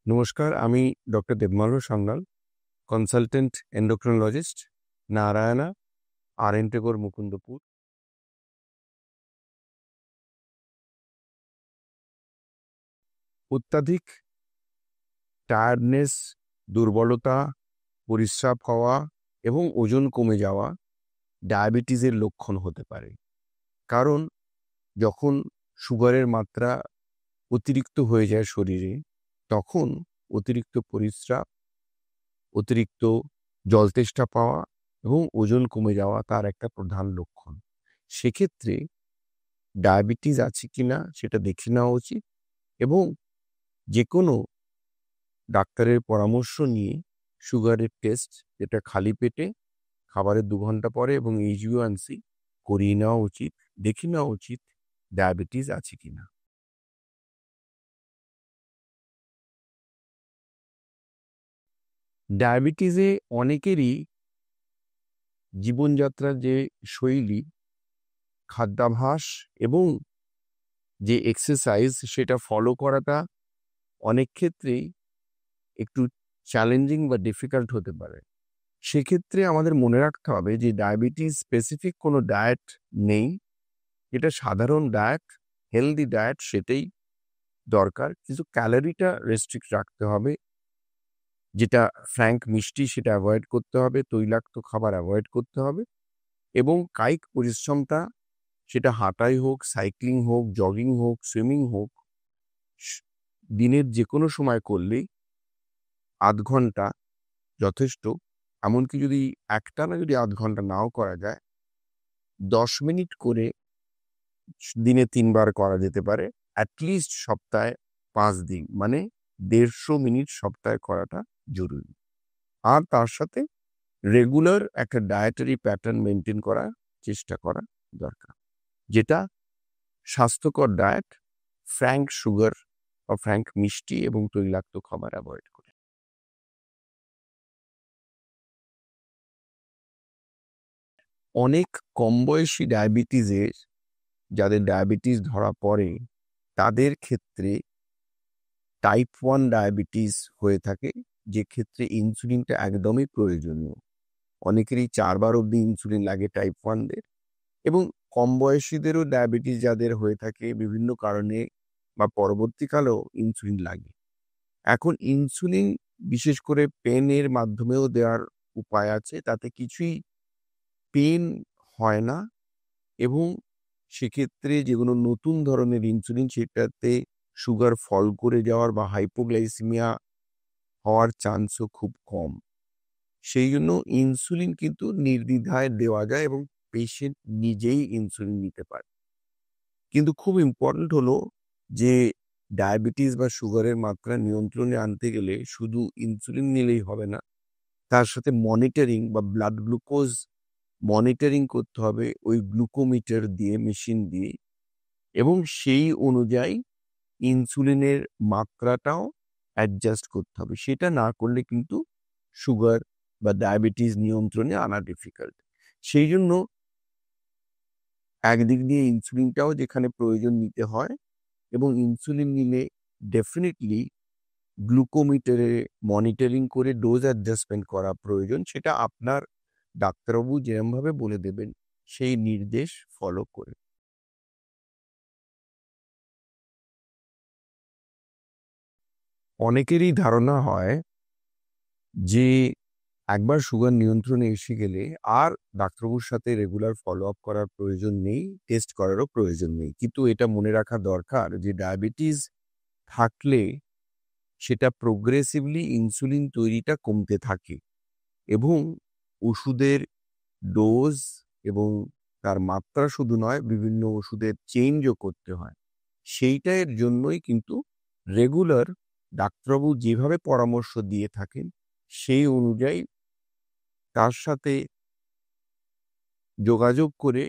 নমস্কার, আমি doctor Debmalya Sanyal, consultant endocrinologist, Narayana, আর.এন. Tagore, Mukundapur. অত্যাধিক টায়ার্ডনেস, দুর্বলতা, পরিস্রাব হওয়া এবং ওজন কমে যাওয়া ডায়াবেটিসের লক্ষণ হতে পারে। কারণ যখন সুগারের মাত্রা অতিরিক্ত হয়ে যায় শরীরে, তখন অতিরিক্ত পরিস্রাব, অতিরিক্ত জলতেষ্টা পাওয়া এবং ওজন কমে যাওয়া তার একটা প্রধান লক্ষণ। সেক্ষেত্রে ডায়াবেটিস আছে কিনা সেটা দেখে নেওয়া উচিত এবং যে কোনো ডাক্তারের পরামর্শ নিয়ে সুগারের টেস্ট, যেটা খালি পেটে খাবারের 2 ঘন্টা পরে, এবং HbA1c করিয়ে নেওয়া উচিত, দেখে নেওয়া উচিত ডায়াবেটিস আছে কিনা। ডায়াবেটিসে অনেকেরই জীবনযাত্রার যে শৈলী, খাদ্যাভ্যাস এবং যে এক্সারসাইজ সেটা ফলো করাটা অনেক ক্ষেত্রেই একটু চ্যালেঞ্জিং বা ডিফিকাল্ট হতে পারে। সেক্ষেত্রে আমাদের মনে রাখতে হবে যে ডায়াবেটিস স্পেসিফিক কোনো ডায়েট নেই। এটা সাধারণ ডায়েট, হেলদি ডায়েট, সেটাই দরকার। কিন্তু ক্যালোরিটা রেস্ট্রিক্ট রাখতে হবে। যেটা ফ্র্যাঙ্ক মিষ্টি সেটা অ্যাভয়েড করতে হবে, তৈলাক্ত খাবার অ্যাভয়েড করতে হবে এবং কায়িক পরিশ্রমটা, সেটা হাঁটাই হোক, সাইক্লিং হোক, জগিং হোক, সুইমিং হোক, দিনের যে কোনো সময় করলেই 0.5 ঘন্টা যথেষ্ট। এমনকি যদি একটানা যদি 0.5 ঘন্টা নাও করা যায়, 10 মিনিট করে দিনে 3 বার করা যেতে পারে। অ্যাটলিস্ট সপ্তাহে 5 দিন, মানে 150 মিনিট সপ্তাহে করাটা জরুরি। আর তার সাথে রেগুলার একটা ডায়েটারি প্যাটার্ন মেনটেন করার চেষ্টা করা দরকার, যেটা স্বাস্থ্যকর ডায়েট, ফ্র্যাঙ্ক সুগার বা ফ্র্যাঙ্ক মিষ্টি এবং তৈলাক্ত খাবার অ্যাভয়েড করে। অনেক কম বয়সী ডায়াবেটিসের, যাদের ডায়াবেটিস ধরা পড়ে, তাদের ক্ষেত্রে টাইপ 1 ডায়াবেটিস হয়ে থাকে, যে ক্ষেত্রে ইনসুলিনটা একদমই প্রয়োজনীয়। অনেকেরই 4 বার অবধি ইনসুলিন লাগে টাইপ 1দের। এবং কম বয়সীদেরও ডায়াবেটিস যাদের হয়ে থাকে বিভিন্ন কারণে বা পরবর্তীকালেও ইনসুলিন লাগে। এখন ইনসুলিন বিশেষ করে পেনের মাধ্যমেও দেওয়ার উপায় আছে, তাতে কিছুই পেন হয় না এবং সেক্ষেত্রে যেগুলো নতুন ধরনের ইনসুলিন, সেটাতে সুগার ফল করে যাওয়ার বা হাইপোগ্লাইসিমিয়া হওয়ার চান্সও খুব কম। সেই জন্য ইনসুলিন কিন্তু নির্দ্বিধায় দেওয়া যায় এবং পেশেন্ট নিজেই ইনসুলিন নিতে পারে। কিন্তু খুব ইম্পর্টেন্ট হলো যে ডায়াবেটিস বা সুগারের মাত্রা নিয়ন্ত্রণে আনতে গেলে শুধু ইনসুলিন নিলেই হবে না, তার সাথে মনিটরিং বা ব্লাড গ্লুকোজ মনিটরিং করতে হবে ওই গ্লুকোমিটার দিয়ে, মেশিন দিয়ে, এবং সেই অনুযায়ী ইনসুলিনের মাত্রাটাও অ্যাডজাস্ট করতে হবে। সেটা না করলে কিন্তু সুগার বা ডায়াবেটিস নিয়ন্ত্রণে আনা ডিফিকাল্ট। সেই জন্য একদিক দিয়ে ইনসুলিনটাও যেখানে প্রয়োজন নিতে হয়, এবং ইনসুলিন নিলে ডেফিনেটলি গ্লুকোমিটারে মনিটরিং করে ডোজ অ্যাডজাস্টমেন্ট করা প্রয়োজন। সেটা আপনার ডাক্তারবাবু যেরমভাবে বলে দেবেন সেই নির্দেশ ফলো করে। অনেকেরই ধারণা হয় যে একবার সুগার নিয়ন্ত্রণে এসে গেলে আর ডাক্তারবাবুর সাথে রেগুলার ফলো আপ করার প্রয়োজন নেই, টেস্ট করারও প্রয়োজন নেই। কিন্তু এটা মনে রাখা দরকার যে ডায়াবেটিস থাকলে সেটা প্রোগ্রেসিভলি ইনসুলিন তৈরিটা কমতে থাকে এবং ওষুধের ডোজ এবং তার মাত্রা শুধু নয়, বিভিন্ন ওষুধের চেঞ্জও করতে হয়। সেইটার জন্যই কিন্তু রেগুলার ডাক্তারবাবু যেভাবে পরামর্শ দিয়ে থাকেন সেই অনুযায়ী তার সাথে যোগাযোগ করে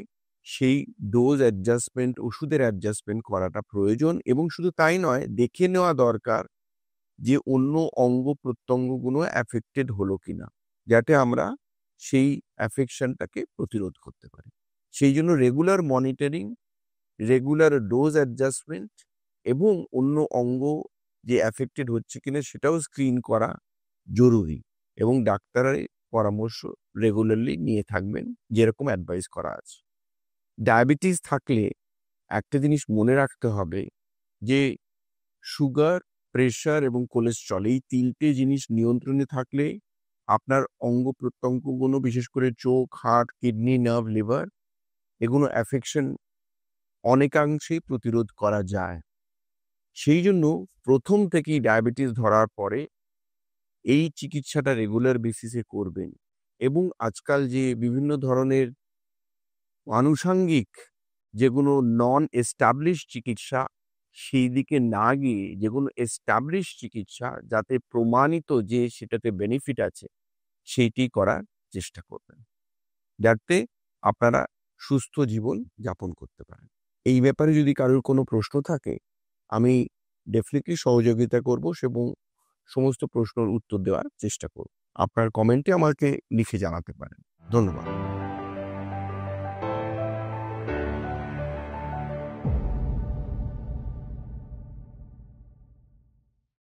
সেই ডোজ অ্যাডজাস্টমেন্ট, ওষুধের অ্যাডজাস্টমেন্ট করাটা প্রয়োজন। এবং শুধু তাই নয়, দেখে নেওয়া দরকার যে অন্য অঙ্গ প্রত্যঙ্গগুলো অ্যাফেক্টেড হলো কিনা, যাতে আমরা সেই অ্যাফেকশনটাকে প্রতিরোধ করতে পারি। সেই জন্য regular monitoring, regular dose adjustment এবং অন্য অঙ্গ যে অ্যাফেক্টেড হচ্ছে কিনা সেটাও স্ক্রিন করা জরুরি এবং ডাক্তারের পরামর্শ রেগুলারলি নিয়ে থাকবেন যেরকম অ্যাডভাইস করা আছে। ডায়াবেটিস থাকলে একটা জিনিস মনে রাখতে হবে যে সুগার, প্রেশার এবং কোলেস্ট্রল এই ৩টে জিনিস নিয়ন্ত্রণে থাকলে আপনার অঙ্গ প্রত্যঙ্গগুলো বিশেষ করে চোখ, হার্ট, কিডনি, নার্ভ, লিভার এগুলো অ্যাফেকশন অনেকাংশেই প্রতিরোধ করা যায়। সেই জন্য প্রথম থেকেই ডায়াবেটিস ধরার পরে এই চিকিৎসাটা রেগুলার বেসিসে করবেন এবং আজকাল যে বিভিন্ন ধরনের আনুষাঙ্গিক যেগুলো নন এস্টাবলিশ চিকিৎসা সেই দিকে না গিয়ে যেগুলো এস্টাবলিশ চিকিৎসা যাতে প্রমাণিত যে সেটাতে বেনিফিট আছে সেইটি করার চেষ্টা করবেন যাতে আপনারা সুস্থ জীবন যাপন করতে পারেন। এই ব্যাপারে যদি কারোর কোনো প্রশ্ন থাকে আমি ডেফিনেটলি সহযোগিতা করব এবং সমস্ত প্রশ্নের উত্তর দেওয়ার চেষ্টা করব। আপনার কমেন্টে আমাকে লিখে জানাতে পারেন। ধন্যবাদ।